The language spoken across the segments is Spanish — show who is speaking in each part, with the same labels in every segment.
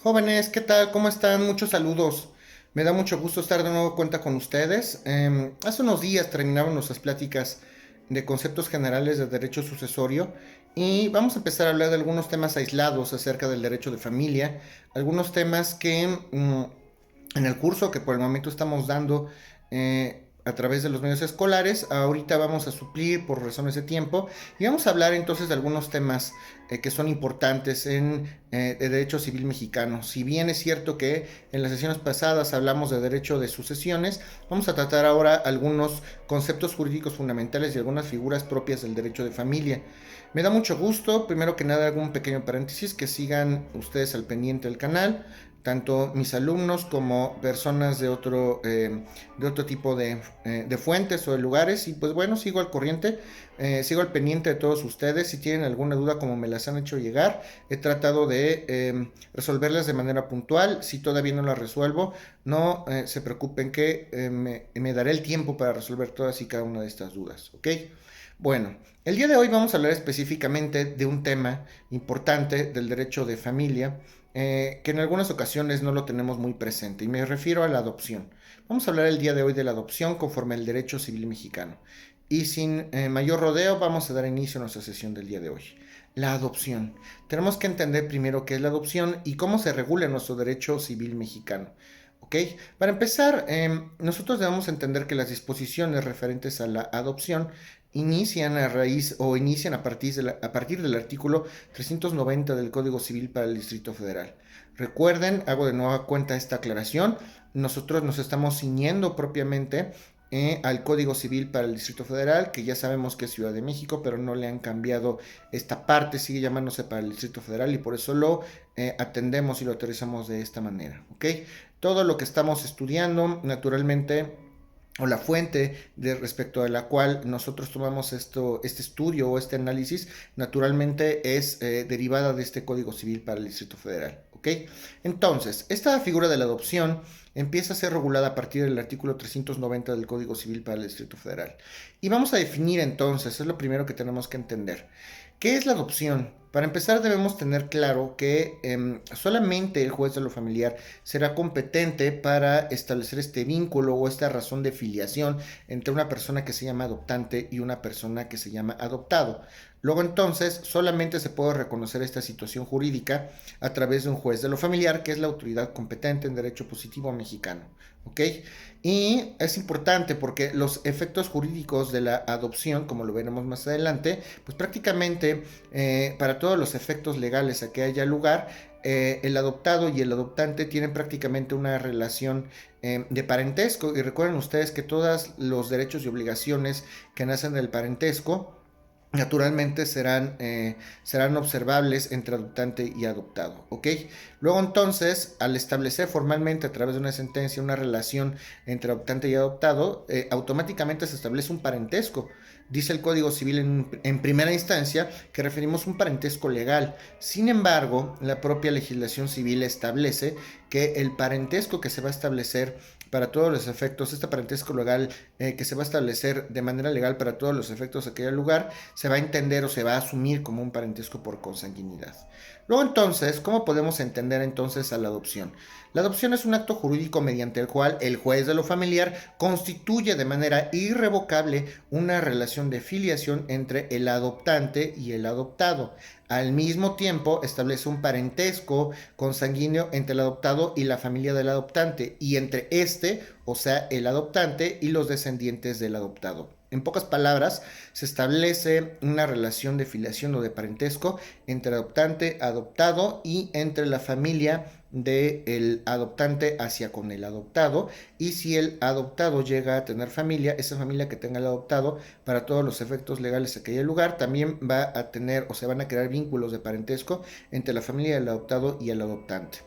Speaker 1: Jóvenes, ¿qué tal? ¿Cómo están? Muchos saludos. Me da mucho gusto estar de nuevo cuenta con ustedes. Hace unos días terminaron nuestras pláticas de conceptos generales de derecho sucesorio y vamos a empezar a hablar de algunos temas aislados acerca del derecho de familia, algunos temas que en el curso que por el momento estamos dando a través de los medios escolares. Ahorita vamos a suplir por razones de tiempo y vamos a hablar entonces de algunos temas que son importantes en el derecho civil mexicano. Si bien es cierto que en las sesiones pasadas hablamos de derecho de sucesiones, vamos a tratar ahora algunos conceptos jurídicos fundamentales y algunas figuras propias del derecho de familia. Me da mucho gusto, primero que nada, algún pequeño paréntesis, que sigan ustedes al pendiente del canal, tanto mis alumnos como personas de otro tipo de fuentes o de lugares. Y pues bueno, sigo al corriente, sigo al pendiente de todos ustedes. Si tienen alguna duda, como me las han hecho llegar, he tratado de resolverlas de manera puntual. Si todavía no las resuelvo, no se preocupen que me daré el tiempo para resolver todas y cada una de estas dudas, ¿ok? Bueno, el día de hoy vamos a hablar específicamente de un tema importante del derecho de familia, que en algunas ocasiones no lo tenemos muy presente, y me refiero a la adopción. Vamos a hablar el día de hoy de la adopción conforme al derecho civil mexicano. Y sin mayor rodeo vamos a dar inicio a nuestra sesión del día de hoy. La adopción. Tenemos que entender primero qué es la adopción y cómo se regula nuestro derecho civil mexicano. ¿Ok? Para empezar, nosotros debemos entender que las disposiciones referentes a la adopción inician a raíz o inician a partir del artículo 390 del Código Civil para el Distrito Federal. Recuerden, hago de nueva cuenta esta aclaración, nosotros nos estamos ciñendo propiamente al Código Civil para el Distrito Federal, que ya sabemos que es Ciudad de México, pero no le han cambiado esta parte, sigue llamándose para el Distrito Federal y por eso lo atendemos y lo aterrizamos de esta manera, ¿ok? Todo lo que estamos estudiando, naturalmente, o la fuente de respecto a la cual nosotros tomamos este estudio o este análisis, naturalmente es derivada de este Código Civil para el Distrito Federal, ¿ok? Entonces, esta figura de la adopción empieza a ser regulada a partir del artículo 390 del Código Civil para el Distrito Federal. Y vamos a definir entonces, es lo primero que tenemos que entender. ¿Qué es la adopción? Para empezar debemos tener claro que solamente el juez de lo familiar será competente para establecer este vínculo o esta razón de filiación entre una persona que se llama adoptante y una persona que se llama adoptado. Luego entonces solamente se puede reconocer esta situación jurídica a través de un juez de lo familiar, que es la autoridad competente en derecho positivo mexicano. ¿Ok? Y es importante porque los efectos jurídicos de la adopción, como lo veremos más adelante, pues prácticamente para todos los efectos legales a que haya lugar, el adoptado y el adoptante tienen prácticamente una relación de parentesco. Y recuerden ustedes que todos los derechos y obligaciones que nacen del parentesco naturalmente serán observables entre adoptante y adoptado, ¿ok? Luego entonces, al establecer formalmente a través de una sentencia una relación entre adoptante y adoptado, automáticamente se establece un parentesco. Dice el Código Civil en primera instancia que referimos un parentesco legal. Sin embargo, la propia legislación civil establece que el parentesco que se va a establecer para todos los efectos, este parentesco legal que se va a establecer de manera legal para todos los efectos de aquel lugar, se va a entender o se va a asumir como un parentesco por consanguinidad. Luego entonces, ¿cómo podemos entender entonces a la adopción? La adopción es un acto jurídico mediante el cual el juez de lo familiar constituye de manera irrevocable una relación de filiación entre el adoptante y el adoptado. Al mismo tiempo establece un parentesco consanguíneo entre el adoptado y la familia del adoptante y entre este, o sea, el adoptante y los descendientes del adoptado. En pocas palabras, se establece una relación de filiación o de parentesco entre adoptante, adoptado y entre la familia del adoptante hacia con el adoptado, y si el adoptado llega a tener familia, esa familia que tenga el adoptado, para todos los efectos legales de aquel lugar, también va a tener o se van a crear vínculos de parentesco entre la familia del adoptado y el adoptante.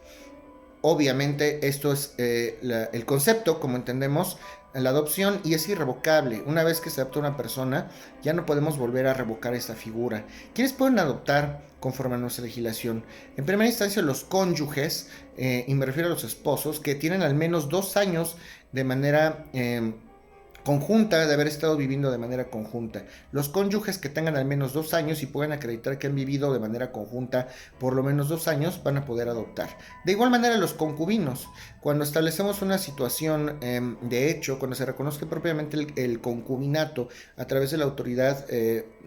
Speaker 1: Obviamente esto es el concepto, como entendemos, la adopción, y es irrevocable. Una vez que se adopta una persona, ya no podemos volver a revocar esta figura. ¿Quiénes pueden adoptar conforme a nuestra legislación? En primera instancia, los cónyuges, y me refiero a los esposos, que tienen al menos 2 años de manera conjunta, de haber estado viviendo de manera conjunta. Los cónyuges que tengan al menos 2 años y puedan acreditar que han vivido de manera conjunta por lo menos 2 años van a poder adoptar. De igual manera los concubinos, cuando establecemos una situación de hecho, cuando se reconozca propiamente el concubinato a través de la autoridad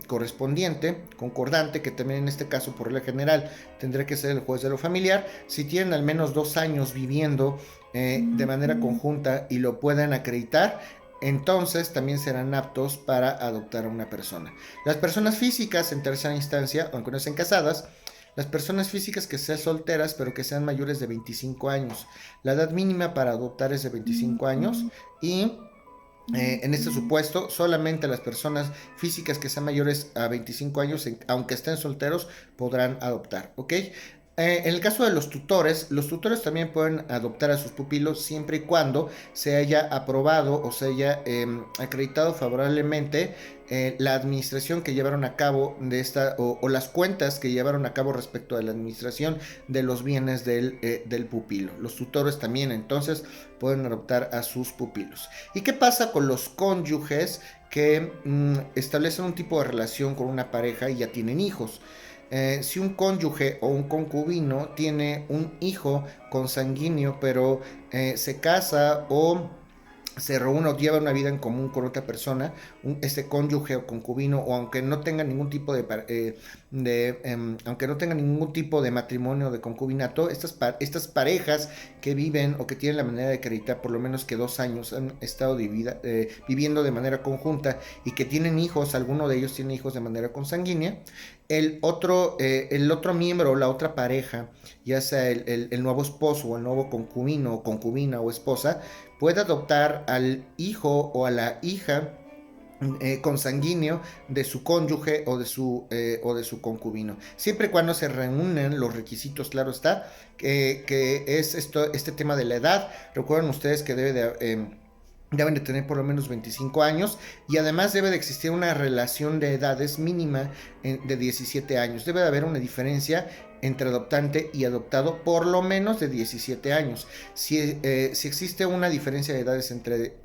Speaker 1: correspondiente, concordante, que también en este caso por regla general tendrá que ser el juez de lo familiar, si tienen al menos 2 años viviendo de manera conjunta y lo pueden acreditar, entonces también serán aptos para adoptar a una persona. Las personas físicas en tercera instancia, aunque no estén casadas, las personas físicas que sean solteras pero que sean mayores de 25 años. La edad mínima para adoptar es de 25 años y en este supuesto, solamente las personas físicas que sean mayores a 25 años, aunque estén solteros, podrán adoptar, ¿ok? En el caso de los tutores también pueden adoptar a sus pupilos siempre y cuando se haya aprobado o se haya acreditado favorablemente la administración que llevaron a cabo de esta o las cuentas que llevaron a cabo respecto a la administración de los bienes del pupilo. Los tutores también entonces pueden adoptar a sus pupilos. ¿Y qué pasa con los cónyuges que establecen un tipo de relación con una pareja y ya tienen hijos? Si un cónyuge o un concubino tiene un hijo consanguíneo, pero se casa o se reúne o lleva una vida en común con otra persona, este cónyuge o concubino, o aunque no tenga ningún tipo aunque no tenga ningún tipo de matrimonio o de concubinato, estas parejas que viven o que tienen la manera de acreditar por lo menos que 2 años han estado viviendo de manera conjunta y que tienen hijos, alguno de ellos tiene hijos de manera consanguínea, el otro miembro, la otra pareja, ya sea el nuevo esposo o el nuevo concubino o concubina o esposa, puede adoptar al hijo o a la hija consanguíneo de su cónyuge o de su concubino, siempre y cuando se reúnen los requisitos, claro está, que es este tema de la edad. Recuerden ustedes que deben de tener por lo menos 25 años y además debe de existir una relación de edades mínima de 17 años. Debe de haber una diferencia entre adoptante y adoptado por lo menos de 17 años. Si existe una diferencia de edades entre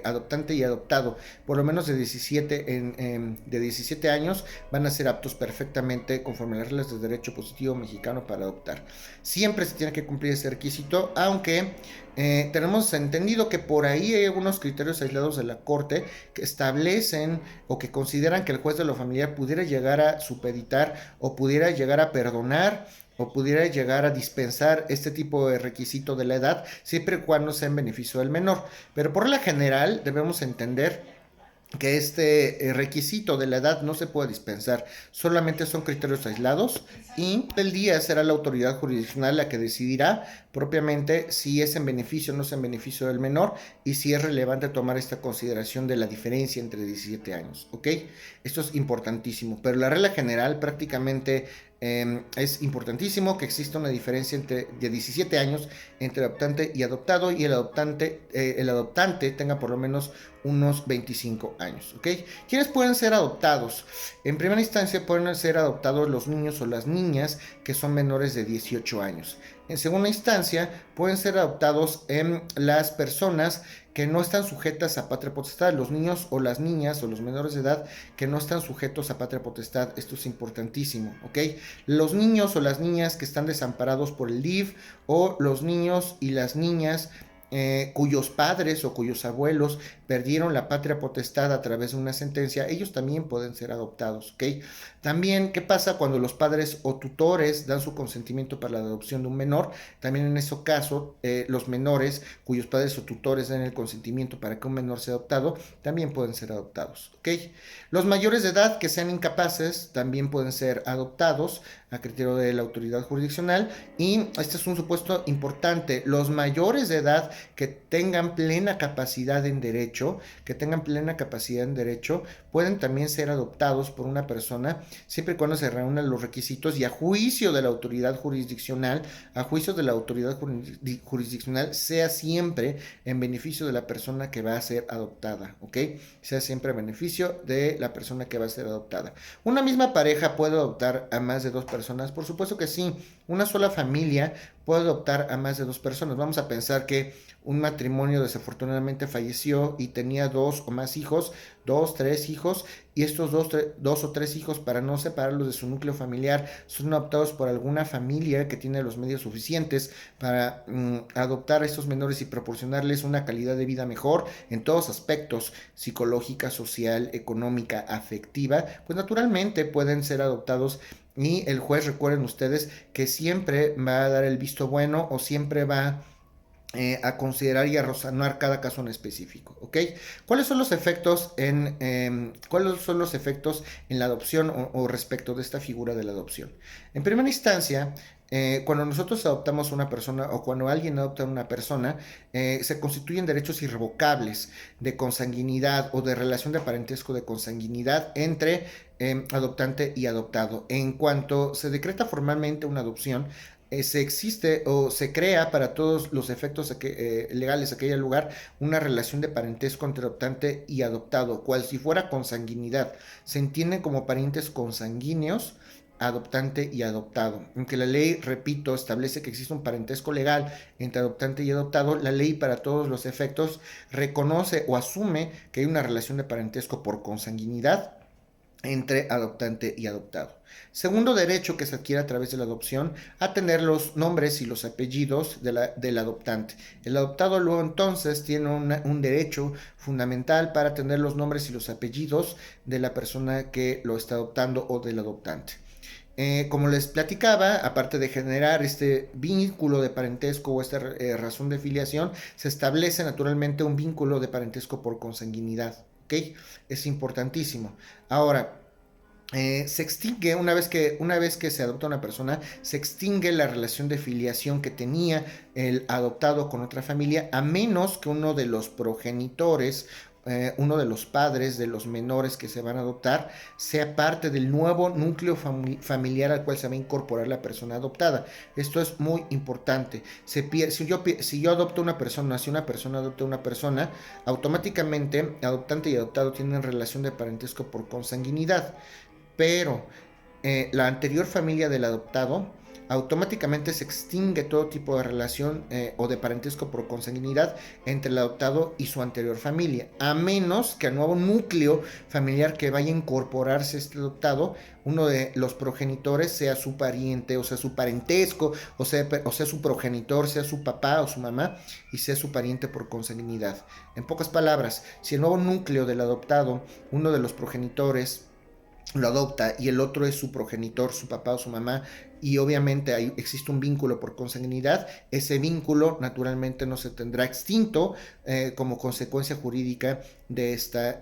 Speaker 1: adoptante y adoptado por lo menos de 17 años, van a ser aptos perfectamente conforme a las reglas de derecho positivo mexicano para adoptar. Siempre se tiene que cumplir ese requisito, aunque tenemos entendido que por ahí hay algunos criterios aislados de la Corte que establecen o que consideran que el juez de lo familiar pudiera llegar a supeditar o pudiera llegar a perdonar o pudiera llegar a dispensar este tipo de requisito de la edad, siempre y cuando sea en beneficio del menor. Pero por la general debemos entender que este requisito de la edad no se puede dispensar, solamente son criterios aislados y el día será la autoridad jurisdiccional la que decidirá propiamente si es en beneficio o no es en beneficio del menor y si es relevante tomar esta consideración de la diferencia entre 17 años, ¿ok? Esto es importantísimo, pero la regla general prácticamente es importantísimo que exista una diferencia de 17 años entre adoptante y adoptado y el adoptante tenga por lo menos unos 25 años, ¿ok? ¿Quiénes pueden ser adoptados? En primera instancia pueden ser adoptados los niños o las niñas que son menores de 18 años. En segunda instancia pueden ser adoptados las personas que no están sujetas a patria potestad, los niños o las niñas o los menores de edad que no están sujetos a patria potestad. Esto es importantísimo, ¿ok? Los niños o las niñas que están desamparados por el DIF o los niños y las niñas cuyos padres o cuyos abuelos perdieron la patria potestad a través de una sentencia, ellos también pueden ser adoptados, ¿ok? También, ¿qué pasa cuando los padres o tutores dan su consentimiento para la adopción de un menor? También en ese caso, los menores cuyos padres o tutores den el consentimiento para que un menor sea adoptado, también pueden ser adoptados, ¿ok? Los mayores de edad que sean incapaces también pueden ser adoptados a criterio de la autoridad jurisdiccional y este es un supuesto importante. Los mayores de edad que tengan plena capacidad en derecho, pueden también ser adoptados por una persona siempre y cuando se reúnan los requisitos y a juicio de la autoridad jurisdiccional, sea siempre en beneficio de la persona que va a ser adoptada, ¿ok? Sea siempre en beneficio de la persona que va a ser adoptada. ¿Una misma pareja puede adoptar a más de dos personas? Por supuesto que sí. Una sola familia puede adoptar a más de dos personas. Vamos a pensar que un matrimonio desafortunadamente falleció y tenía dos o más hijos, dos, tres hijos, y estos dos o tres hijos, para no separarlos de su núcleo familiar, son adoptados por alguna familia que tiene los medios suficientes para adoptar a estos menores y proporcionarles una calidad de vida mejor en todos aspectos, psicológica, social, económica, afectiva, pues naturalmente pueden ser adoptados. Y el juez, recuerden ustedes, que siempre va a dar el visto bueno o siempre va a considerar y a razonar cada caso en específico, ¿ok? ¿Cuáles son los efectos en la adopción o respecto de esta figura de la adopción? En primera instancia, cuando nosotros adoptamos a una persona o cuando alguien adopta a una persona, se constituyen derechos irrevocables de consanguinidad o de relación de parentesco de consanguinidad entre adoptante y adoptado. En cuanto se decreta formalmente una adopción, se existe o se crea para todos los efectos legales de aquel lugar una relación de parentesco entre adoptante y adoptado, cual si fuera consanguinidad. Se entienden como parientes consanguíneos adoptante y adoptado. Aunque la ley, repito, establece que existe un parentesco legal entre adoptante y adoptado, la ley para todos los efectos reconoce o asume que hay una relación de parentesco por consanguinidad entre adoptante y adoptado. Segundo derecho que se adquiere a través de la adopción, a tener los nombres y los apellidos del adoptante. El adoptado luego entonces tiene un derecho fundamental para tener los nombres y los apellidos de la persona que lo está adoptando o del adoptante. Como les platicaba, aparte de generar este vínculo de parentesco o esta razón de filiación, se establece naturalmente un vínculo de parentesco por consanguinidad. ¿Okay? Es importantísimo. Ahora, se extingue una vez que se adopta una persona, se extingue la relación de filiación que tenía el adoptado con otra familia, a menos que uno de los progenitores, uno de los padres de los menores que se van a adoptar, sea parte del nuevo núcleo familiar al cual se va a incorporar la persona adoptada. Esto es muy importante. Si yo adopto una persona, si una persona adopta una persona, automáticamente adoptante y adoptado tienen relación de parentesco por consanguinidad, pero la anterior familia del adoptado, automáticamente se extingue todo tipo de relación o de parentesco por consanguinidad entre el adoptado y su anterior familia, a menos que al nuevo núcleo familiar que vaya a incorporarse este adoptado, uno de los progenitores sea su pariente, o sea, su parentesco, o sea su progenitor, sea su papá o su mamá, y sea su pariente por consanguinidad. En pocas palabras, si el nuevo núcleo del adoptado, uno de los progenitores, lo adopta y el otro es su progenitor, su papá o su mamá, y obviamente existe un vínculo por consanguinidad, ese vínculo naturalmente no se tendrá extinto como consecuencia jurídica de esta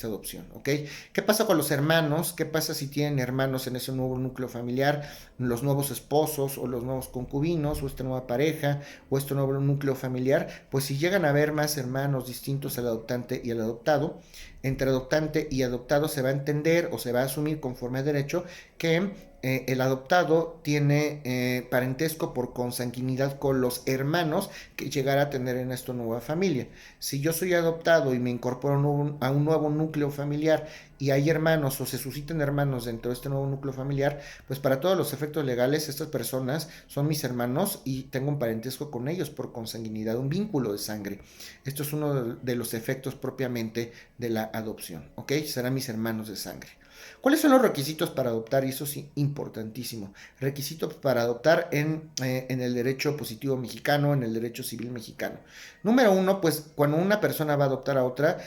Speaker 1: adopción, ¿ok? ¿Qué pasa con los hermanos? ¿Qué pasa si tienen hermanos en ese nuevo núcleo familiar? Los nuevos esposos o los nuevos concubinos o esta nueva pareja o este nuevo núcleo familiar, pues si llegan a haber más hermanos distintos al adoptante y al adoptado, entre adoptante y adoptado se va a entender o se va a asumir conforme a derecho que el adoptado tiene parentesco por consanguinidad con los hermanos que llegara a tener en esta nueva familia. Si yo soy adoptado y me incorporo a un nuevo núcleo familiar y hay hermanos o se suscitan hermanos dentro de este nuevo núcleo familiar, pues para todos los efectos legales estas personas son mis hermanos y tengo un parentesco con ellos por consanguinidad, un vínculo de sangre. Esto es uno de los efectos propiamente de la adopción, ¿ok? Serán mis hermanos de sangre. ¿Cuáles son los requisitos para adoptar? Y eso es importantísimo. Requisitos para adoptar en el derecho positivo mexicano, en el derecho civil mexicano. Número uno, pues cuando una persona va a adoptar a otra,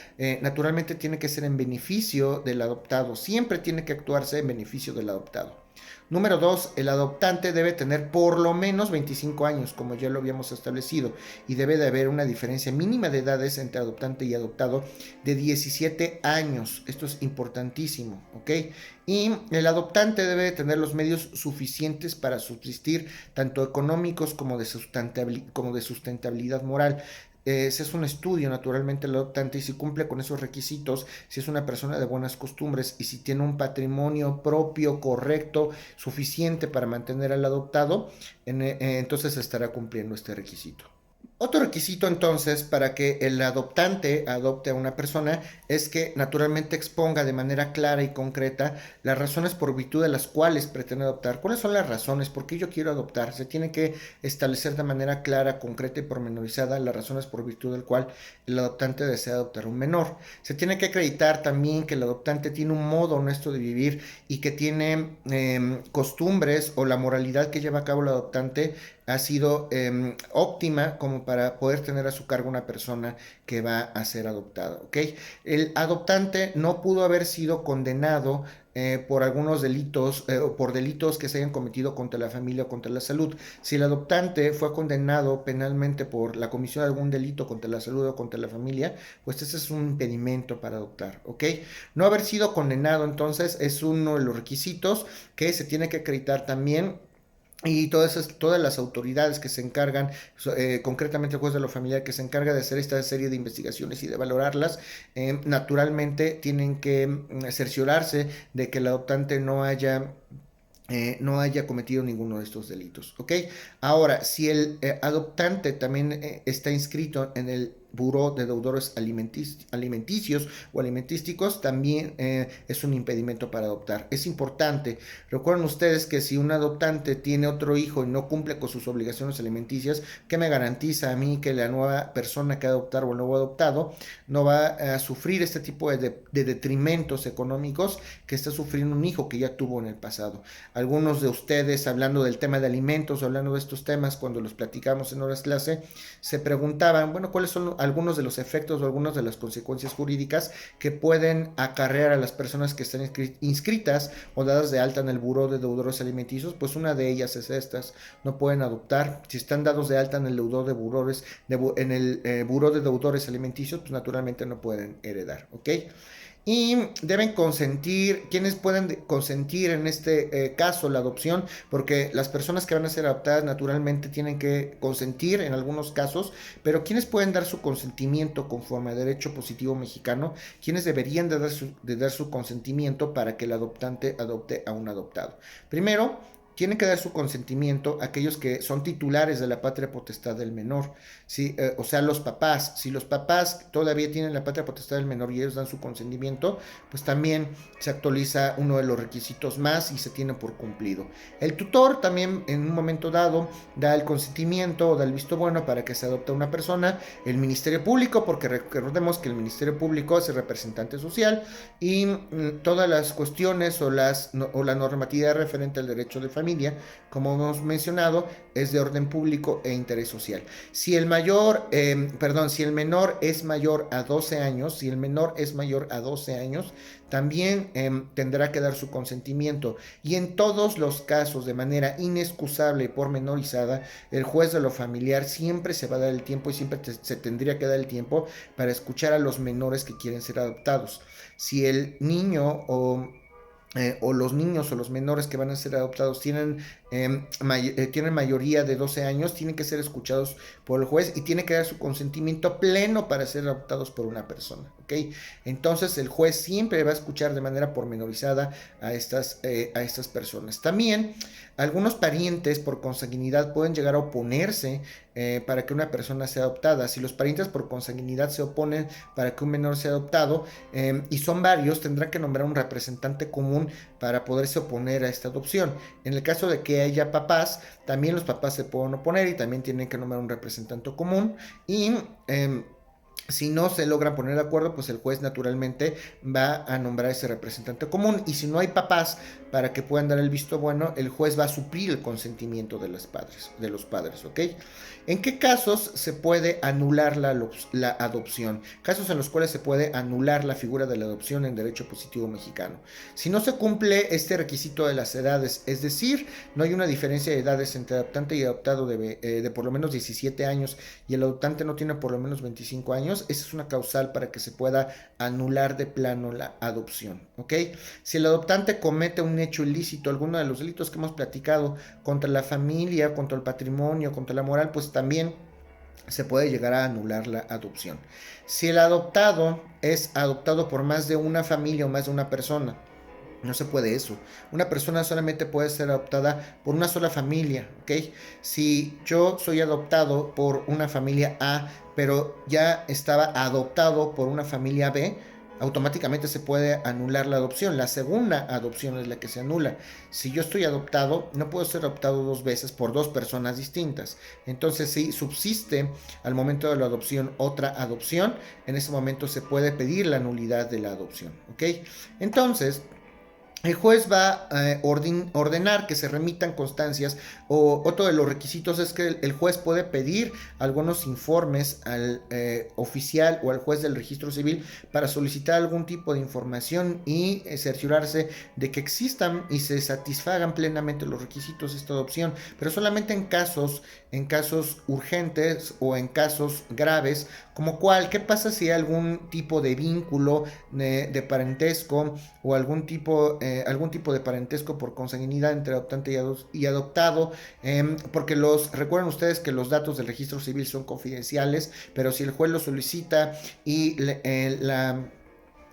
Speaker 1: naturalmente tiene que ser en beneficio del adoptado. Siempre tiene que actuarse en beneficio del adoptado. Número 2, el adoptante debe tener por lo menos 25 años, como ya lo habíamos establecido, y debe de haber una diferencia mínima de edades entre adoptante y adoptado de 17 años. Esto es importantísimo, ¿ok? Y el adoptante debe de tener los medios suficientes para subsistir, tanto económicos como de sustentabilidad moral. se hace un estudio naturalmente el adoptante y si cumple con esos requisitos, si es una persona de buenas costumbres y si tiene un patrimonio propio, correcto, suficiente para mantener al adoptado, entonces estará cumpliendo este requisito. Otro requisito entonces para que el adoptante adopte a una persona es que naturalmente exponga de manera clara y concreta las razones por virtud de las cuales pretende adoptar. ¿Cuáles son las razones? ¿Por qué yo quiero adoptar? Se tiene que establecer de manera clara, concreta y pormenorizada las razones por virtud del cual el adoptante desea adoptar un menor. Se tiene que acreditar también que el adoptante tiene un modo honesto de vivir y que tiene costumbres o la moralidad que lleva a cabo el adoptante ha sido óptima como para poder tener a su cargo una persona que va a ser adoptada, ¿ok? El adoptante no pudo haber sido condenado por algunos delitos o por delitos que se hayan cometido contra la familia o contra la salud. Si el adoptante fue condenado penalmente por la comisión de algún delito contra la salud o contra la familia, pues ese es un impedimento para adoptar, ¿ok? No haber sido condenado entonces es uno de los requisitos que se tiene que acreditar también y todas las autoridades que se encargan, concretamente el juez de lo familiar que se encarga de hacer esta serie de investigaciones y de valorarlas, naturalmente tienen que cerciorarse de que el adoptante no haya cometido ninguno de estos delitos, ¿ok? Ahora, si el adoptante también está inscrito en el buró de deudores alimenticios o alimentísticos, también es un impedimento para adoptar. Es importante, recuerden ustedes que si un adoptante tiene otro hijo y no cumple con sus obligaciones alimenticias, ¿qué me garantiza a mí que la nueva persona que ha adoptado o el nuevo adoptado no va a sufrir este tipo de detrimentos económicos que está sufriendo un hijo que ya tuvo en el pasado? Algunos de ustedes, hablando del tema de alimentos, hablando de estos temas, cuando los platicamos en horas clase, se preguntaban, bueno, ¿cuáles son algunos de los efectos o algunas de las consecuencias jurídicas que pueden acarrear a las personas que están inscritas o dadas de alta en el buró de deudores alimenticios? Pues una de ellas es estas: no pueden adoptar. Si están dados de alta en el deudor de burós, en el buró de deudores alimenticios, pues naturalmente no pueden heredar, ¿ok? Y deben consentir, quienes pueden consentir en este caso la adopción, porque las personas que van a ser adoptadas naturalmente tienen que consentir en algunos casos, pero quienes pueden dar su consentimiento conforme a derecho positivo mexicano, quienes deberían de dar su consentimiento para que el adoptante adopte a un adoptado. Primero, tienen que dar su consentimiento aquellos que son titulares de la patria potestad del menor, ¿sí? O sea, los papás. Si los papás todavía tienen la patria potestad del menor y ellos dan su consentimiento, pues también se actualiza uno de los requisitos más y se tiene por cumplido. El tutor también en un momento dado da el consentimiento o da el visto bueno para que se adopte una persona. El Ministerio Público, porque recordemos que el Ministerio Público es el representante social y todas las cuestiones o la normatividad referente al derecho de familia, como hemos mencionado, es de orden público e interés social. Si el menor es mayor a 12 años, si el menor es mayor a 12 años, también tendrá que dar su consentimiento. Y en todos los casos, de manera inexcusable y pormenorizada, el juez de lo familiar siempre se va a dar el tiempo y siempre se tendría que dar el tiempo para escuchar a los menores que quieren ser adoptados. Si el niño o los niños o los menores que van a ser adoptados tienen mayoría de 12 años, tienen que ser escuchados por el juez y tiene que dar su consentimiento pleno para ser adoptados por una persona, ¿ok? Entonces el juez siempre va a escuchar de manera pormenorizada a estas personas. También algunos parientes por consanguinidad pueden llegar a oponerse para que una persona sea adoptada. Si los parientes por consanguinidad se oponen para que un menor sea adoptado, y son varios, tendrán que nombrar un representante común para poderse oponer a esta adopción. En el caso de que haya papás, también los papás se pueden oponer y también tienen que nombrar un representante común. Y si no se logran poner de acuerdo, pues el juez naturalmente va a nombrar ese representante común. Y si no hay papás para que puedan dar el visto bueno, el juez va a suplir el consentimiento de los padres, ¿ok? ¿En qué casos se puede anular la adopción? Casos en los cuales se puede anular la figura de la adopción en derecho positivo mexicano. Si no se cumple este requisito de las edades, es decir, no hay una diferencia de edades entre adoptante y adoptado de por lo menos 17 años y el adoptante no tiene por lo menos 25 años, esa es una causal para que se pueda anular de plano la adopción, ¿ok? Si el adoptante comete un hecho ilícito, alguno de los delitos que hemos platicado contra la familia, contra el patrimonio, contra la moral, pues también se puede llegar a anular la adopción. Si el adoptado es adoptado por más de una familia o más de una persona, no se puede eso. Una persona solamente puede ser adoptada por una sola familia, ¿ok? Si yo soy adoptado por una familia A, pero ya estaba adoptado por una familia B, automáticamente se puede anular la adopción. La segunda adopción es la que se anula. Si yo estoy adoptado, no puedo ser adoptado dos veces por dos personas distintas. Entonces, si subsiste al momento de la adopción otra adopción, en ese momento se puede pedir la nulidad de la adopción, ¿ok? Entonces, el juez va a ordenar que se remitan constancias, o otro de los requisitos es que el juez puede pedir algunos informes al oficial o al juez del registro civil para solicitar algún tipo de información y cerciorarse de que existan y se satisfagan plenamente los requisitos de esta adopción, pero solamente en casos urgentes o en casos graves, como cuál, ¿qué pasa si hay algún tipo de vínculo de parentesco o algún tipo de parentesco por consanguinidad entre adoptante y adoptado? Porque recuerden ustedes que los datos del registro civil son confidenciales, pero si el juez lo solicita y la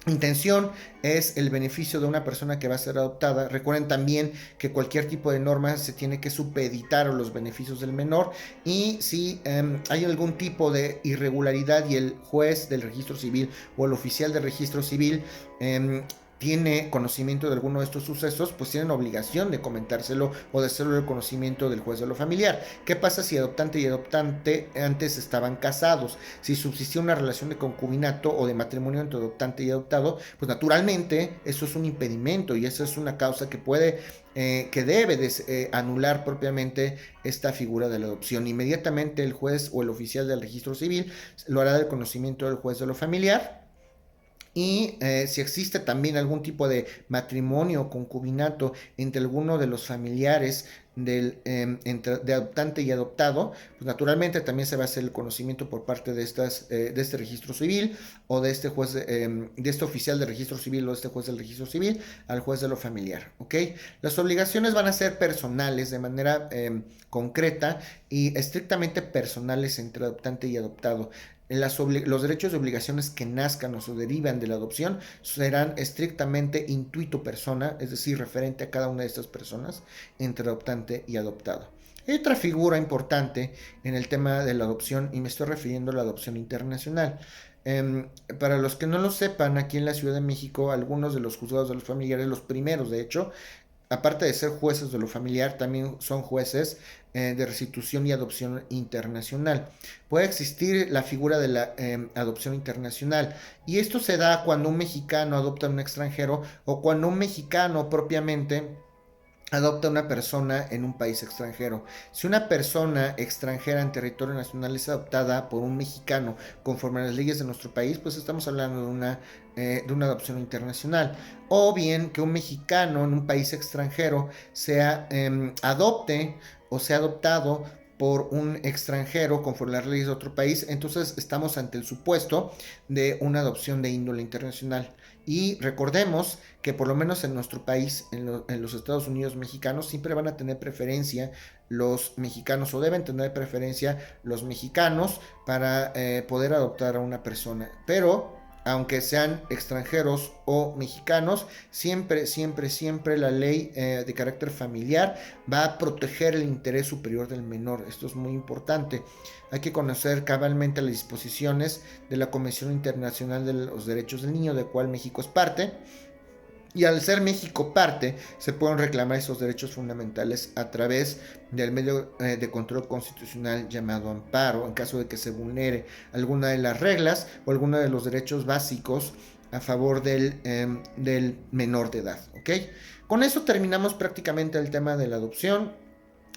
Speaker 1: intención es el beneficio de una persona que va a ser adoptada. Recuerden también que cualquier tipo de norma se tiene que supeditar a los beneficios del menor, y si hay algún tipo de irregularidad y el juez del registro civil o el oficial del registro civil tiene conocimiento de alguno de estos sucesos, pues tienen obligación de comentárselo o de hacerlo el conocimiento del juez de lo familiar. ¿Qué pasa si adoptante y adoptante antes estaban casados? Si subsistía una relación de concubinato o de matrimonio entre adoptante y adoptado, pues naturalmente eso es un impedimento y esa es una causa que debe anular propiamente esta figura de la adopción. Inmediatamente el juez o el oficial del registro civil lo hará del conocimiento del juez de lo familiar. Y si existe también algún tipo de matrimonio o concubinato entre alguno de los familiares de adoptante y adoptado, pues naturalmente también se va a hacer el conocimiento por parte de este registro civil o de este juez, de este oficial de registro civil o de este juez del registro civil al juez de lo familiar, ¿ok? Las obligaciones van a ser personales de manera concreta y estrictamente personales entre adoptante y adoptado. Los derechos y obligaciones que nazcan o se derivan de la adopción serán estrictamente intuito persona, es decir, referente a cada una de estas personas entre adoptante y adoptado. Hay otra figura importante en el tema de la adopción y me estoy refiriendo a la adopción internacional. Para los que no lo sepan, aquí en la Ciudad de México, algunos de los juzgados de los familiares, los primeros de hecho, aparte de ser jueces de lo familiar, también son jueces de restitución y adopción internacional. Puede existir la figura de la adopción internacional, y esto se da cuando un mexicano adopta a un extranjero o cuando un mexicano propiamente adopta una persona en un país extranjero. Si una persona extranjera en territorio nacional es adoptada por un mexicano conforme a las leyes de nuestro país, pues estamos hablando de una adopción internacional. O bien que un mexicano en un país extranjero adopte o sea adoptado por un extranjero conforme a las leyes de otro país, entonces estamos ante el supuesto de una adopción de índole internacional. Y recordemos que por lo menos en nuestro país, en los Estados Unidos mexicanos, siempre van a tener preferencia los mexicanos, o deben tener preferencia los mexicanos para poder adoptar a una persona. Pero aunque sean extranjeros o mexicanos, siempre, siempre, siempre la ley de carácter familiar va a proteger el interés superior del menor. Esto es muy importante. Hay que conocer cabalmente las disposiciones de la Convención Internacional de los Derechos del Niño, de cual México es parte. Y al ser México parte, se pueden reclamar esos derechos fundamentales a través del medio de control constitucional llamado amparo, en caso de que se vulnere alguna de las reglas o alguno de los derechos básicos a favor del menor de edad, ¿ok? Con eso terminamos prácticamente el tema de la adopción.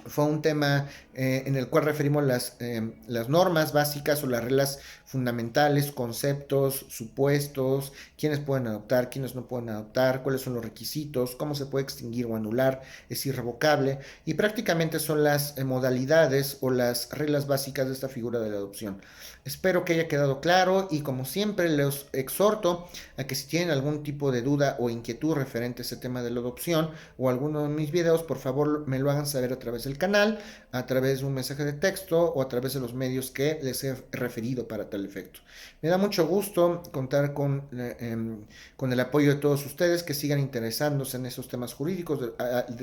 Speaker 1: Fue un tema en el cual referimos las normas básicas o las reglas fundamentales, conceptos, supuestos, quiénes pueden adoptar, quiénes no pueden adoptar, cuáles son los requisitos, cómo se puede extinguir o anular, es irrevocable, y prácticamente son las modalidades o las reglas básicas de esta figura de la adopción. Espero que haya quedado claro, y como siempre les exhorto a que si tienen algún tipo de duda o inquietud referente a ese tema de la adopción o alguno de mis videos, por favor me lo hagan saber a través del el canal, a través de un mensaje de texto o a través de los medios que les he referido para tal efecto. Me da mucho gusto contar con el apoyo de todos ustedes que sigan interesándose en esos temas jurídicos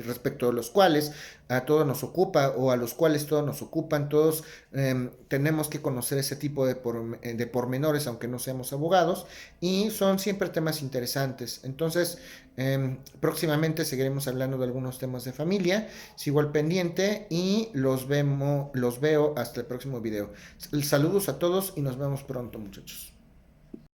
Speaker 1: respecto de los cuales a todos nos ocupa o a los cuales todos nos ocupan. Todos tenemos que conocer ese tipo de pormenores, aunque no seamos abogados, y son siempre temas interesantes. Entonces, próximamente seguiremos hablando de algunos temas de familia. Sigo al pendiente y los veo hasta el próximo video. Saludos a todos y nos vemos pronto, muchachos.